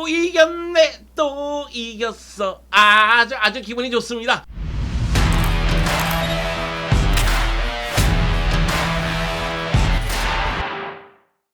또 이겼네, 또 이겼어. 아주 기분이 좋습니다.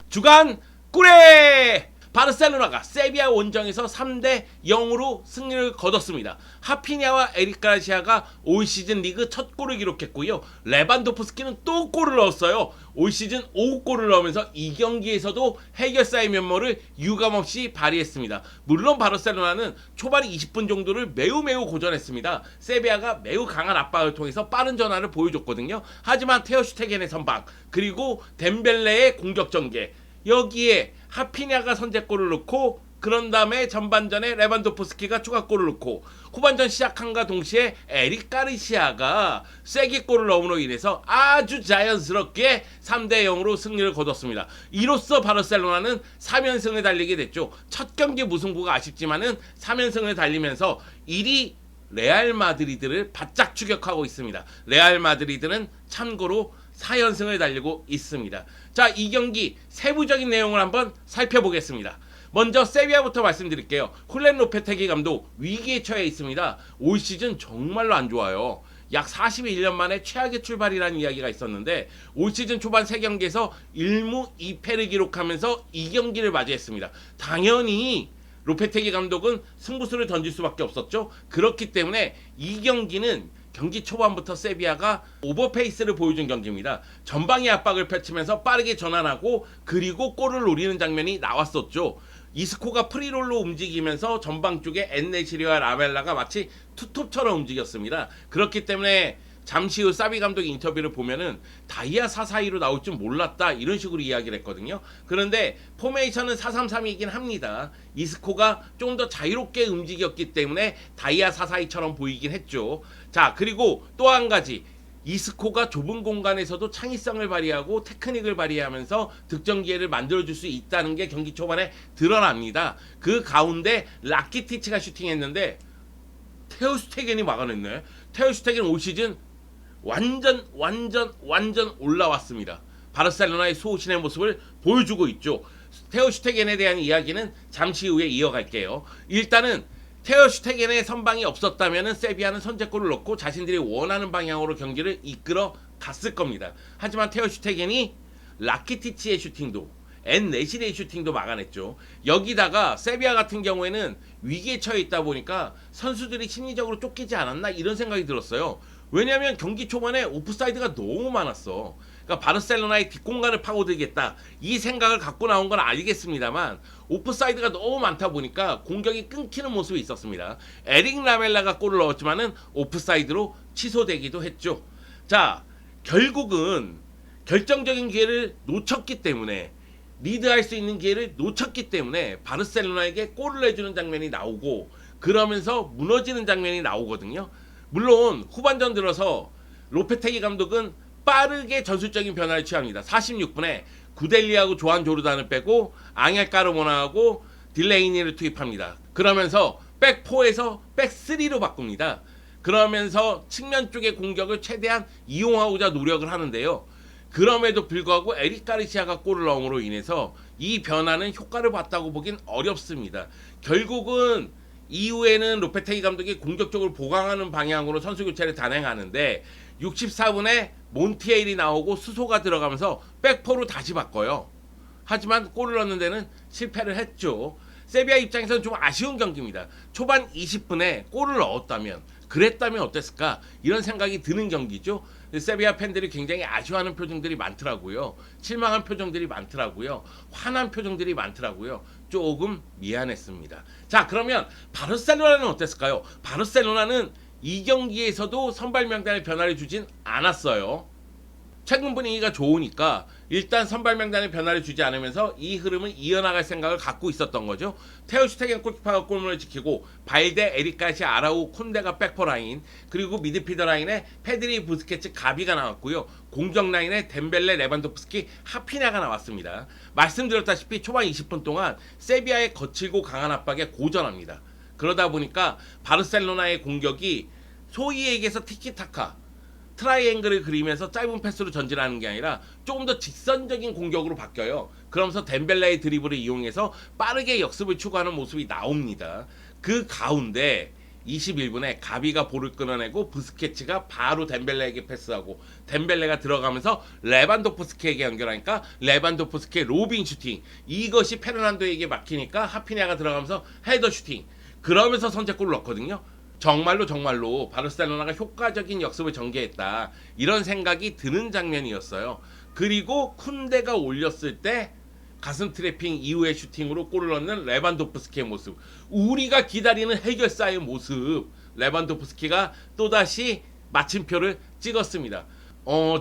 주간 꿀에 바르셀로나가 세비야 원정에서 3대0으로 승리를 거뒀습니다. 하피냐와 에릭 가르시아가 올 시즌 리그 첫 골을 기록했고요. 레반도프스키는 또 골을 넣었어요. 올 시즌 5골을 넣으면서 이 경기에서도 해결사의 면모를 유감없이 발휘했습니다. 물론 바르셀로나는 초반 20분 정도를 매우 고전했습니다. 세비야가 매우 강한 압박을 통해서 빠른 전환을 보여줬거든요. 하지만 테어 슈테겐의 선방, 그리고 덴벨레의 공격 전개, 여기에 하피냐가 선제골을 넣고, 그런 다음에 전반전에 레반도프스키가 추가골을 넣고, 후반전 시작함과 동시에 에릭 가르시아가 쐐기골을 넣음으로 인해서 아주 자연스럽게 3대0으로 승리를 거뒀습니다. 이로써 바르셀로나는 3연승을 달리게 됐죠. 첫 경기 무승부가 아쉽지만은 3연승을 달리면서 1위 레알 마드리드를 바짝 추격하고 있습니다. 레알 마드리드는 참고로 4연승을 달리고 있습니다. 자, 이 경기 세부적인 내용을 한번 살펴보겠습니다. 먼저 세비야부터 말씀드릴게요. 훌렌 로페테기 감독 위기에 처해 있습니다. 올 시즌 정말로 안 좋아요. 약 41년 만에 최악의 출발이라는 이야기가 있었는데, 올 시즌 초반 3경기에서 1무 2패를 기록하면서 이 경기를 맞이했습니다. 당연히 로페테기 감독은 승부수를 던질 수밖에 없었죠. 그렇기 때문에 이 경기는 경기 초반부터 세비야가 오버페이스를 보여준 경기입니다. 전방의 압박을 펼치면서 빠르게 전환하고, 그리고 골을 노리는 장면이 나왔었죠. 이스코가 프리롤로 움직이면서 전방 쪽에 엔네시리와 라멜라가 마치 투톱처럼 움직였습니다. 그렇기 때문에 잠시 후 사비 감독 인터뷰를 보면은 다이아 442로 나올 줄 몰랐다, 이런 식으로 이야기를 했거든요. 그런데 포메이션은 433이긴 합니다. 이스코가 좀 더 자유롭게 움직였기 때문에 다이아 442처럼 보이긴 했죠. 자, 그리고 또 한 가지, 이스코가 좁은 공간에서도 창의성을 발휘하고 테크닉을 발휘하면서 득점 기회를 만들어줄 수 있다는 게 경기 초반에 드러납니다. 그 가운데 라키티치가 슈팅했는데 테오 슈테겐이 막아냈네. 테오 슈테겐 올 시즌 완전 올라왔습니다. 바르셀로나의 수호신의 모습을 보여주고 있죠. 테오 슈테겐에 대한 이야기는 잠시 후에 이어갈게요. 일단은 테오 슈테겐의 선방이 없었다면 세비야는 선제골을 넣고 자신들이 원하는 방향으로 경기를 이끌어 갔을 겁니다. 하지만 테오 슈테겐이 라키티치의 슈팅도, 엔네시리의 슈팅도 막아냈죠. 여기다가 세비야 같은 경우에는 위기에 처해 있다 보니까 선수들이 심리적으로 쫓기지 않았나, 이런 생각이 들었어요. 왜냐하면 경기 초반에 오프사이드가 너무 많았어. 그러니까 바르셀로나의 뒷공간을 파고들겠다, 이 생각을 갖고 나온 건 알겠습니다만, 오프사이드가 너무 많다 보니까 공격이 끊기는 모습이 있었습니다. 에릭 라멜라가 골을 넣었지만은 오프사이드로 취소되기도 했죠. 자, 결국은 결정적인 기회를 놓쳤기 때문에, 리드할 수 있는 기회를 놓쳤기 때문에 바르셀로나에게 골을 내주는 장면이 나오고, 그러면서 무너지는 장면이 나오거든요. 물론 후반전 들어서 로페테기 감독은 빠르게 전술적인 변화를 취합니다. 46분에 구델리하고 조한 조르단을 빼고 앙헬 까르모나하고 딜레이니를 투입합니다. 그러면서 백4에서 백3로 바꿉니다. 그러면서 측면 쪽의 공격을 최대한 이용하고자 노력을 하는데요. 그럼에도 불구하고 에릭 가르시아가 골을 넣음으로 인해서 이 변화는 효과를 봤다고 보긴 어렵습니다. 결국은 이후에는 로페테기 감독이 공격적으로 보강하는 방향으로 선수 교체를 단행하는데, 64분에 몬티에일이 나오고 수소가 들어가면서 백포로 다시 바꿔요. 하지만 골을 넣는 데는 실패를 했죠. 세비야 입장에서는 좀 아쉬운 경기입니다. 초반 20분에 골을 넣었다면, 그랬다면 어땠을까, 이런 생각이 드는 경기죠. 세비야 팬들이 굉장히 아쉬워하는 표정들이 많더라고요. 실망한 표정들이 많더라고요. 화난 표정들이 많더라고요. 조금 미안했습니다. 자, 그러면 바르셀로나는 어땠을까요? 바르셀로나는 이 경기에서도 선발 명단에 변화를 주진 않았어요. 최근 분위기가 좋으니까 일단 선발 명단에 변화를 주지 않으면서 이 흐름을 이어나갈 생각을 갖고 있었던 거죠. 테오 슈테겐 골키퍼가 골문을 지키고, 발데, 에릭 가르시아, 아라우, 콘데가 백포 라인, 그리고 미드필더 라인에 페드리, 부스케츠, 가비가 나왔고요. 공격 라인에 덴벨레, 레반도프스키, 하피냐가 나왔습니다. 말씀드렸다시피 초반 20분 동안 세비야의 거칠고 강한 압박에 고전합니다. 그러다 보니까 바르셀로나의 공격이 소위 얘기해서 티키타카, 트라이앵글을 그리면서 짧은 패스로 전진하는 게 아니라 조금 더 직선적인 공격으로 바뀌어요. 그러면서 덴벨레의 드리블을 이용해서 빠르게 역습을 추구하는 모습이 나옵니다. 그 가운데 21분에 가비가 볼을 끊어내고 부스케츠가 바로 덴벨레에게 패스하고 덴벨레가 들어가면서 레반도프스키에게 연결하니까 레반도프스키의 로빙 슈팅, 이것이 페르난도에게 막히니까 하피냐가 들어가면서 헤더 슈팅, 그러면서 선제골을 넣거든요. 정말로 바르셀로나가 효과적인 역습을 전개했다, 이런 생각이 드는 장면이었어요. 그리고 쿤데가 올렸을 때 가슴 트래핑 이후의 슈팅으로 골을 넣는 레반도프스키의 모습, 우리가 기다리는 해결사의 모습, 레반도프스키가 또다시 마침표를 찍었습니다.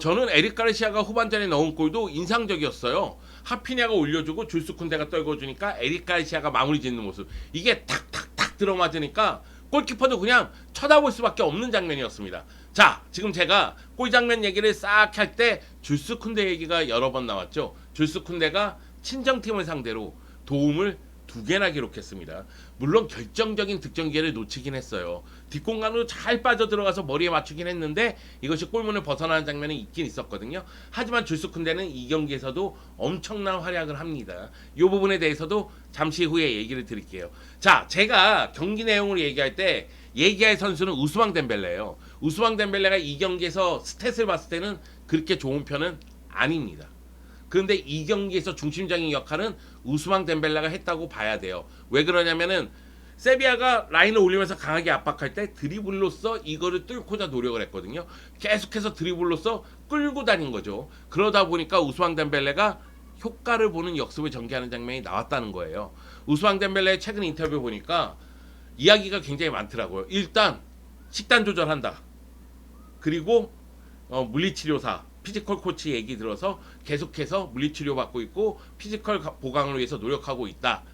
저는 에릭 가르시아가 후반전에 넣은 골도 인상적이었어요. 하피냐가 올려주고 줄스 쿤데가 떨궈주니까 에릭 가르시아가 마무리 짓는 모습, 이게 탁탁탁 들어맞으니까 골키퍼도 그냥 쳐다볼 수밖에 없는 장면이었습니다. 자, 지금 제가 골 장면 얘기를 싹 할 때 줄스 쿤데 얘기가 여러 번 나왔죠. 줄스 쿤데가 친정팀을 상대로 도움을 2개나 기록했습니다. 물론 결정적인 득점 기회를 놓치긴 했어요. 뒷공간으로 잘 빠져들어가서 머리에 맞추긴 했는데 이것이 골문을 벗어나는 장면이 있긴 있었거든요. 하지만 줄스 쿤데는 이 경기에서도 엄청난 활약을 합니다. 이 부분에 대해서도 잠시 후에 얘기를 드릴게요. 자, 제가 경기 내용을 얘기할 때 얘기할 선수는 우스망 덴벨레예요. 우스망 덴벨레가 이 경기에서 스탯을 봤을 때는 그렇게 좋은 편은 아닙니다. 그런데 이 경기에서 중심적인 역할은 우스망 덴벨레가 했다고 봐야 돼요. 왜 그러냐면은 세비야가 라인을 올리면서 강하게 압박할 때 드리블로서 이거를 뚫고자 노력을 했거든요. 계속해서 드리블로서 끌고 다닌 거죠. 그러다 보니까 우스망 덴벨레가 효과를 보는 역습을 전개하는 장면이 나왔다는 거예요. 우스망 덴벨레의 최근 인터뷰 보니까 이야기가 굉장히 많더라고요. 일단 식단 조절한다. 그리고 물리치료사 피지컬 코치 얘기 들어서 계속해서 물리치료 받고 있고 피지컬 보강을 위해서 노력하고 있다.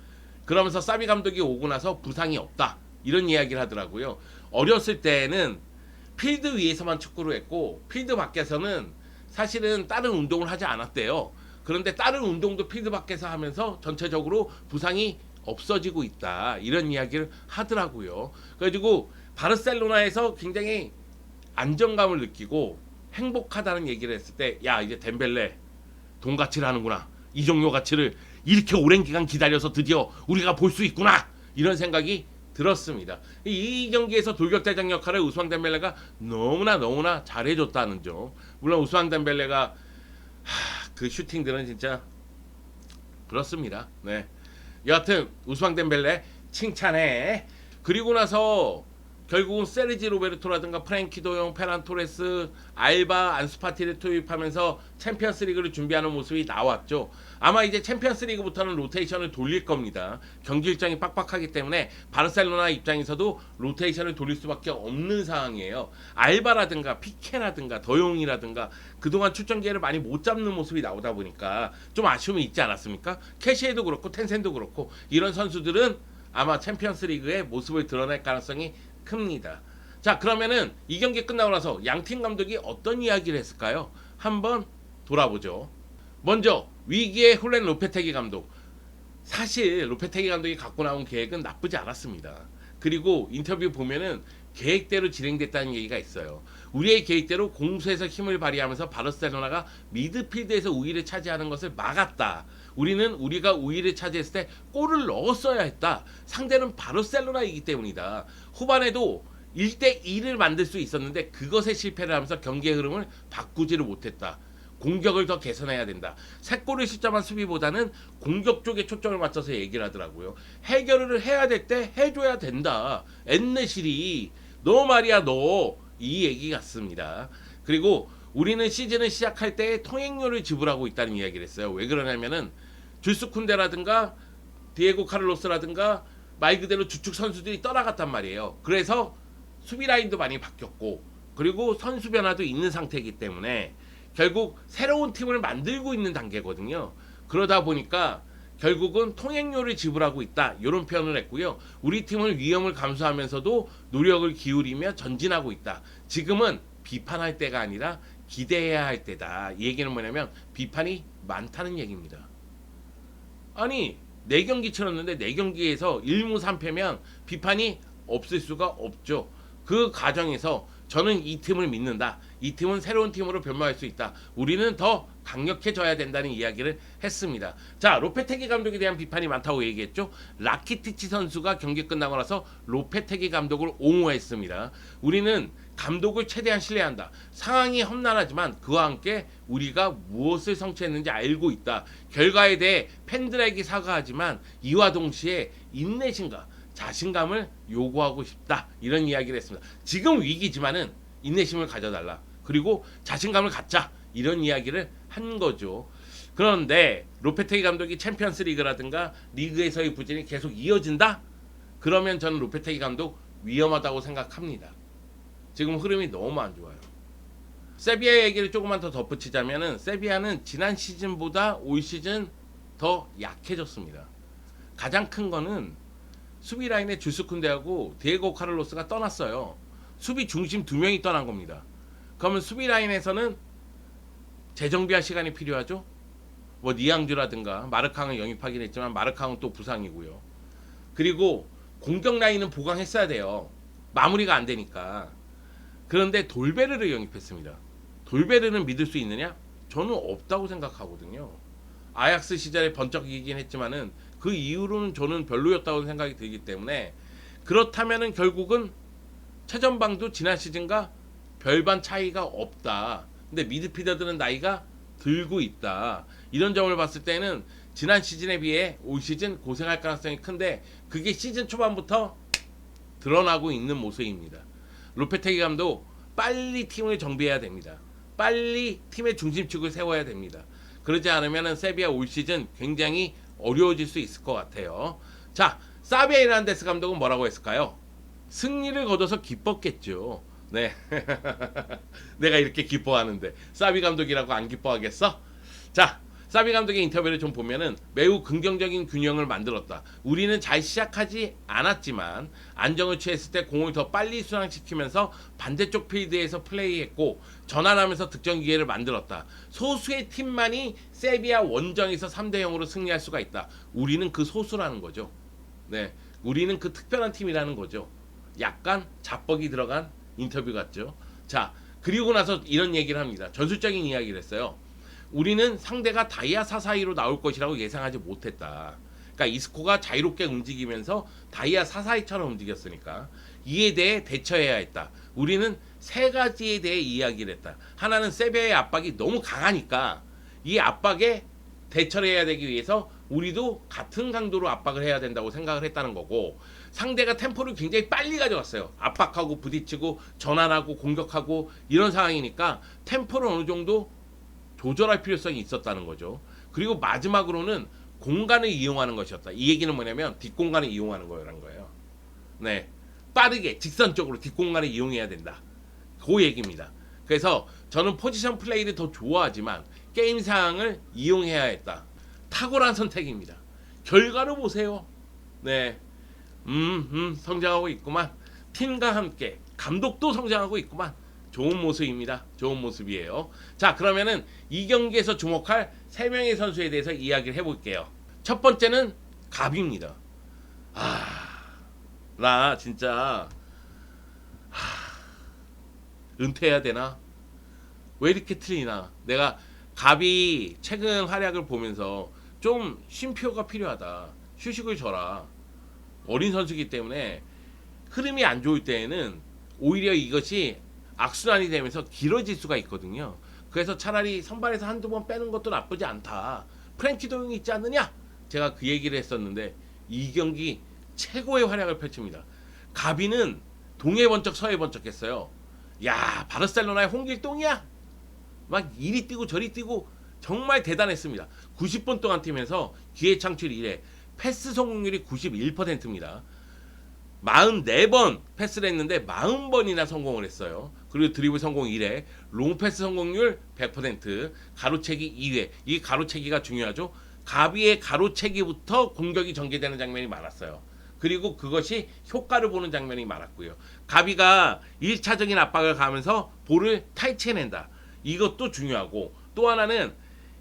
그러면서 사비 감독이 오고 나서 부상이 없다, 이런 이야기를 하더라고요. 어렸을 때는 필드 위에서만 축구를 했고 필드 밖에서는 사실은 다른 운동을 하지 않았대요. 그런데 다른 운동도 필드 밖에서 하면서 전체적으로 부상이 없어지고 있다, 이런 이야기를 하더라고요. 그래가지고 바르셀로나에서 굉장히 안정감을 느끼고 행복하다는 얘기를 했을 때, 야, 이제 덴벨레 돈 가치를 하는구나, 이정료 가치를 이렇게 오랜 기간 기다려서 드디어 우리가 볼 수 있구나, 이런 생각이 들었습니다. 이 경기에서 돌격대장 역할을 우스망 덴벨레가 너무나 잘해줬다는 점. 물론 우스망 덴벨레가 그 슈팅들은 진짜 그렇습니다. 네, 여하튼 우스망 덴벨레 칭찬해. 그리고 나서 결국은 세르지 로베르토라든가 프랭키 도용, 페란 토레스, 알바, 안수파티를 투입하면서 챔피언스 리그를 준비하는 모습이 나왔죠. 아마 이제 챔피언스 리그부터는 로테이션을 돌릴 겁니다. 경기 일정이 빡빡하기 때문에 바르셀로나 입장에서도 로테이션을 돌릴 수밖에 없는 상황이에요. 알바라든가 피케라든가 더용이라든가 그동안 출전 기회를 많이 못 잡는 모습이 나오다 보니까 좀 아쉬움이 있지 않았습니까? 캐시에도 그렇고 텐센도 그렇고 이런 선수들은 아마 챔피언스 리그의 모습을 드러낼 가능성이 큽니다. 자, 그러면은 이 경기 끝나고 나서 양팀 감독이 어떤 이야기를 했을까요? 한번 돌아보죠. 먼저 위기의 훌렌 로페테기 감독. 사실 로페테기 감독이 갖고 나온 계획은 나쁘지 않았습니다. 그리고 인터뷰 보면은 계획대로 진행됐다는 얘기가 있어요. 우리의 계획대로 공수에서 힘을 발휘하면서 바르셀로나가 미드필드에서 우위를 차지하는 것을 막았다. 우리는 우리가 우위를 차지했을 때 골을 넣었어야 했다. 상대는 바르셀로나이기 때문이다. 후반에도 1대2를 만들 수 있었는데 그것에 실패를 하면서 경기의 흐름을 바꾸지를 못했다. 공격을 더 개선해야 된다. 3골을 실점한 수비보다는 공격 쪽에 초점을 맞춰서 얘기를 하더라고요. 해결을 해야 될 때 해줘야 된다. 엔네실이 너 말이야 너, 이 얘기 같습니다. 그리고 우리는 시즌을 시작할 때 통행료를 지불하고 있다는 이야기를 했어요. 왜 그러냐면은 줄스 쿤데라든가 디에고 카를로스라든가 말 그대로 주축 선수들이 떠나갔단 말이에요. 그래서 수비 라인도 많이 바뀌었고 그리고 선수 변화도 있는 상태이기 때문에 결국 새로운 팀을 만들고 있는 단계거든요. 그러다 보니까 결국은 통행료를 지불하고 있다, 이런 표현을 했고요. 우리 팀은 위험을 감수하면서도 노력을 기울이며 전진하고 있다. 지금은 비판할 때가 아니라 기대해야 할 때다. 이 얘기는 뭐냐면 비판이 많다는 얘기입니다. 아니 4경기 치렀는데 4경기에서 1무 3패면 비판이 없을 수가 없죠. 그 과정에서 저는 이 팀을 믿는다. 이 팀은 새로운 팀으로 변모할 수 있다. 우리는 더 강력해져야 된다는 이야기를 했습니다. 자, 로페테기 감독에 대한 비판이 많다고 얘기했죠. 라키티치 선수가 경기 끝나고 나서 로페테기 감독을 옹호했습니다. 우리는 감독을 최대한 신뢰한다. 상황이 험난하지만 그와 함께 우리가 무엇을 성취했는지 알고 있다. 결과에 대해 팬들에게 사과하지만 이와 동시에 인내심과 자신감을 요구하고 싶다. 이런 이야기를 했습니다. 지금 위기지만은 인내심을 가져달라. 그리고 자신감을 갖자. 이런 이야기를 한 거죠. 그런데 로페테기 감독이 챔피언스 리그라든가 리그에서의 부진이 계속 이어진다? 그러면 저는 로페테기 감독 위험하다고 생각합니다. 지금 흐름이 너무 안 좋아요. 세비야 얘기를 조금만 더 덧붙이자면은 세비야는 지난 시즌보다 올 시즌 더 약해졌습니다. 가장 큰 거는 수비 라인에 주스 쿤데하고 디에고 카를로스가 떠났어요. 수비 중심 두 명이 떠난 겁니다. 그러면 수비 라인에서는 재정비할 시간이 필요하죠. 뭐 니앙주라든가 마르캉을 영입하긴 했지만 마르캉은 또 부상이고요. 그리고 공격 라인은 보강했어야 돼요. 마무리가 안 되니까. 그런데 돌베르를 영입했습니다. 돌베르는 믿을 수 있느냐? 저는 없다고 생각하거든요. 아약스 시절에 번쩍 이기긴 했지만은 그 이후로는 저는 별로였다고 생각이 들기 때문에 그렇다면은 결국은 최전방도 지난 시즌과 별반 차이가 없다. 근데 미드필더들은 나이가 들고 있다. 이런 점을 봤을 때는 지난 시즌에 비해 올 시즌 고생할 가능성이 큰데 그게 시즌 초반부터 드러나고 있는 모습입니다. 로페테기 감독 빨리 팀을 정비해야 됩니다. 빨리 팀의 중심축을 세워야 됩니다. 그러지 않으면 세비야 올 시즌 굉장히 어려워질 수 있을 것 같아요. 자, 사비 에르난데스 감독은 뭐라고 했을까요? 승리를 거둬서 기뻤겠죠. 네. 내가 이렇게 기뻐하는데 사비 감독이라고 안 기뻐하겠어? 자, 사비 감독의 인터뷰를 좀 보면은 매우 긍정적인 균형을 만들었다. 우리는 잘 시작하지 않았지만 안정을 취했을 때 공을 더 빨리 순항시키면서 반대쪽 필드에서 플레이했고 전환하면서 득점 기회를 만들었다. 소수의 팀만이 세비야 원정에서 3대 0으로 승리할 수가 있다. 우리는 그 소수라는 거죠. 네, 우리는 그 특별한 팀이라는 거죠. 약간 자뻑이 들어간 인터뷰 같죠. 자, 그리고 나서 이런 얘기를 합니다. 전술적인 이야기를 했어요. 우리는 상대가 다이아 사사이로 나올 것이라고 예상하지 못했다. 그러니까 이스코가 자유롭게 움직이면서 다이아 사사이처럼 움직였으니까 이에 대해 대처해야 했다. 우리는 세 가지에 대해 이야기를 했다. 하나는 세비야의 압박이 너무 강하니까 이 압박에 대처를 해야 되기 위해서 우리도 같은 강도로 압박을 해야 된다고 생각을 했다는 거고, 상대가 템포를 굉장히 빨리 가져갔어요. 압박하고 부딪히고 전환하고 공격하고 이런 상황이니까 템포를 어느 정도 조절할 필요성이 있었다는 거죠. 그리고 마지막으로는 공간을 이용하는 것이었다. 이 얘기는 뭐냐면 뒷공간을 이용하는 거라는 거예요. 네, 빠르게 직선적으로 뒷공간을 이용해야 된다. 그 얘기입니다. 그래서 저는 포지션 플레이를 더 좋아하지만 게임 상황을 이용해야 했다. 탁월한 선택입니다. 결과를 보세요. 네, 성장하고 있구만. 팀과 함께 감독도 성장하고 있구만. 좋은 모습입니다. 좋은 모습이에요. 자, 그러면은 이 경기에서 주목할 3명의 선수에 대해서 이야기를 해볼게요. 첫 번째는 가비입니다. 나 진짜 은퇴해야 되나? 왜 이렇게 틀리나? 내가 가비 최근 활약을 보면서 좀 쉼표가 필요하다. 휴식을 줘라. 어린 선수이기 때문에 흐름이 안 좋을 때에는 오히려 이것이 악순환이 되면서 길어질 수가 있거든요. 그래서 차라리 선발에서 한두 번 빼는 것도 나쁘지 않다. 프랭키 도용이 있지 않느냐? 제가 그 얘기를 했었는데 이 경기 최고의 활약을 펼칩니다. 가비는 동해 번쩍 서해 번쩍 했어요. 야, 바르셀로나의 홍길동이야? 막 이리 뛰고 저리 뛰고 정말 대단했습니다. 90분 동안 팀에서 기회 창출 1회, 패스 성공률이 91%입니다. 44번 패스를 했는데 40번이나 성공을 했어요. 그리고 드리블 성공 1회, 롱패스 성공률 100%, 가로채기 2회. 이 가로채기가 중요하죠. 가비의 가로채기부터 공격이 전개되는 장면이 많았어요. 그리고 그것이 효과를 보는 장면이 많았고요. 가비가 1차적인 압박을 가하면서 볼을 탈취해낸다. 이것도 중요하고, 또 하나는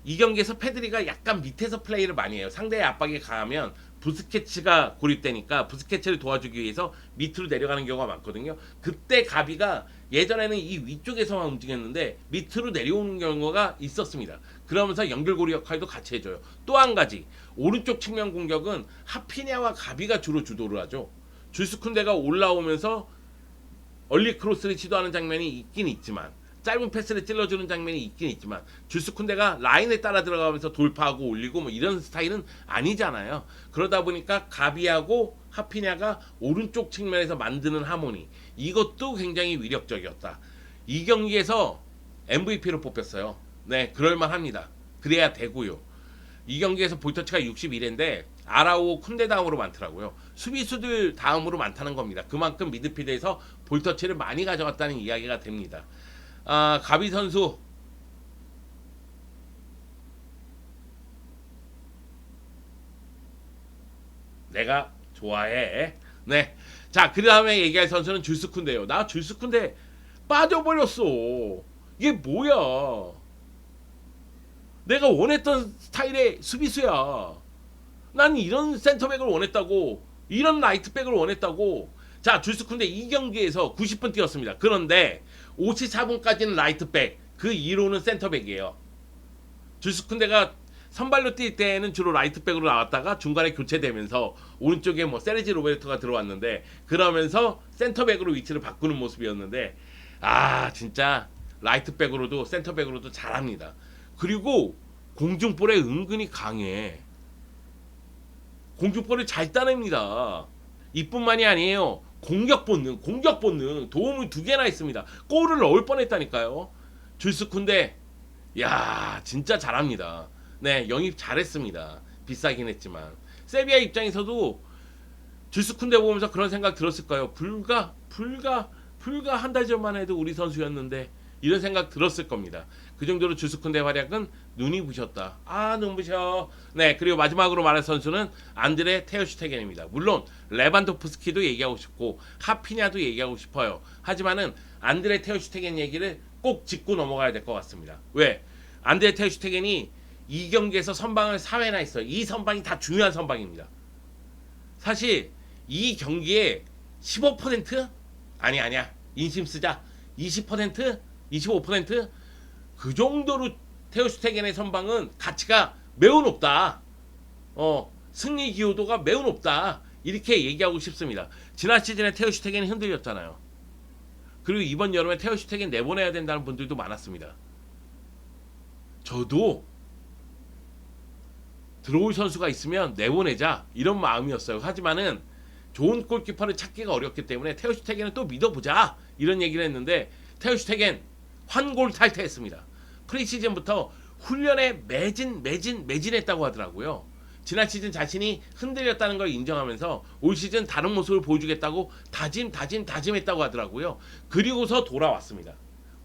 이 경기에서 페드리가 약간 밑에서 플레이를 많이 해요. 상대의 압박이 강하면 부스케츠가 고립되니까 부스케츠를 도와주기 위해서 밑으로 내려가는 경우가 많거든요. 그때 가비가 예전에는 이 위쪽에서만 움직였는데 밑으로 내려오는 경우가 있었습니다. 그러면서 연결고리 역할도 같이 해줘요. 또 한 가지, 오른쪽 측면 공격은 하피냐와 가비가 주로 주도를 하죠. 줄스쿤데가 올라오면서 얼리 크로스를 시도하는 장면이 있긴 있지만, 짧은 패스를 찔러주는 장면이 있긴 있지만, 줄스쿤데가 라인에 따라 들어가면서 돌파하고 올리고 뭐 이런 스타일은 아니잖아요. 그러다 보니까 가비하고 하피냐가 오른쪽 측면에서 만드는 하모니, 이것도 굉장히 위력적이었다. 이 경기에서 MVP로 뽑혔어요. 네, 그럴만합니다. 그래야 되고요. 이 경기에서 볼터치가 61인데 아라오 쿤데 다음으로 많더라고요. 수비수들 다음으로 많다는 겁니다. 그만큼 미드필드에서 볼터치를 많이 가져갔다는 이야기가 됩니다. 가비 선수 내가 좋아해. 네. 자, 그 다음에 얘기할 선수는 줄스쿤데요. 나 줄스쿤데 빠져버렸어. 이게 뭐야? 내가 원했던 스타일의 수비수야. 난 이런 센터백을 원했다고. 이런 라이트백을 원했다고. 자, 줄스쿤데 이 경기에서 90분 뛰었습니다. 그런데 54분까지는 라이트백, 그 이후로는 센터백이에요. 줄스쿤데가 선발로 뛸 때는 주로 라이트백으로 나왔다가 중간에 교체되면서 오른쪽에 뭐 세르지 로베르토가 들어왔는데, 그러면서 센터백으로 위치를 바꾸는 모습이었는데, 진짜 라이트백으로도 센터백으로도 잘합니다. 그리고 공중볼에 은근히 강해. 공중볼을 잘 따냅니다. 이뿐만이 아니에요. 공격 본능 도움을 2개나 있습니다. 골을 넣을 뻔했다니까요. 줄스쿤데, 야, 진짜 잘합니다. 네, 영입 잘했습니다. 비싸긴 했지만. 세비야 입장에서도 줄스쿤데 보면서 그런 생각 들었을까요? 불과 한 달 전만 해도 우리 선수였는데, 이런 생각 들었을 겁니다. 그 정도로 줄스쿤데 활약은 눈이 부셨다. 눈부셔. 네, 그리고 마지막으로 말할 선수는 안드레 테어슈테겐입니다. 물론 레반도프스키도 얘기하고 싶고 하피냐도 얘기하고 싶어요. 하지만은 안드레 테어슈테겐 얘기를 꼭 짚고 넘어가야 될 것 같습니다. 왜? 안드레 테어슈테겐이 이 경기에서 선방을 4회나 했어요. 이 선방이 다 중요한 선방입니다. 사실 이 경기에 15%? 아니야. 인심 쓰자. 20%? 25%? 그 정도로 테오슈테겐의 선방은 가치가 매우 높다. 승리 기여도가 매우 높다. 이렇게 얘기하고 싶습니다. 지난 시즌에 테오슈테겐이 흔들렸잖아요. 그리고 이번 여름에 테오슈테겐 내보내야 된다는 분들도 많았습니다. 저도 들어올 선수가 있으면 내보내자, 이런 마음이었어요. 하지만은 좋은 골키퍼를 찾기가 어렵기 때문에 테오슈테겐을 또 믿어보자, 이런 얘기를 했는데, 테오슈테겐 환골 탈퇴했습니다. 프리시즌부터 훈련에 매진했다고 하더라고요. 지난 시즌 자신이 흔들렸다는 걸 인정하면서 올 시즌 다른 모습을 보여주겠다고 다짐했다고 하더라고요. 그리고서 돌아왔습니다.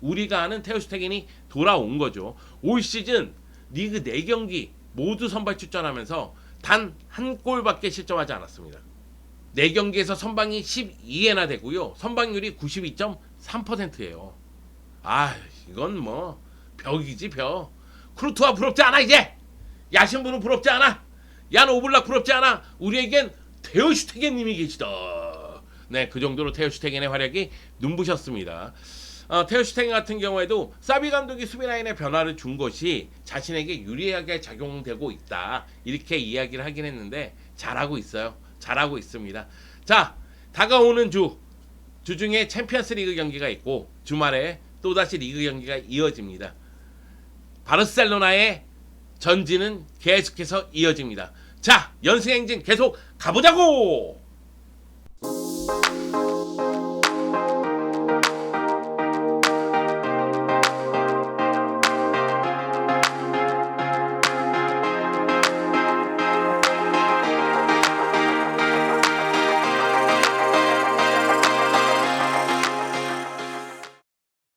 우리가 아는 테오슈테겐이 돌아온 거죠. 올 시즌 리그 4경기 모두 선발 출전하면서 단 한 골밖에 실점하지 않았습니다. 4경기에서 선방이 12회나 되고요. 선방률이 92.3%예요. 이건 뭐 벽이지 벽. 크루트와 부럽지 않아. 이제 야신부는 부럽지 않아. 얀 오블락 부럽지 않아. 우리에겐 테오슈테겐님이 계시다. 네, 그 정도로 테오슈테겐의 활약이 눈부셨습니다. 테오슈테겐 같은 경우에도 사비 감독이 수비 라인에 변화를 준 것이 자신에게 유리하게 작용되고 있다, 이렇게 이야기를 하긴 했는데 잘하고 있어요. 잘하고 있습니다. 자, 다가오는 주 중에 챔피언스 리그 경기가 있고 주말에 또다시 리그 경기가 이어집니다. 바르셀로나의 전진은 계속해서 이어집니다. 자, 연승 행진 계속 가보자고!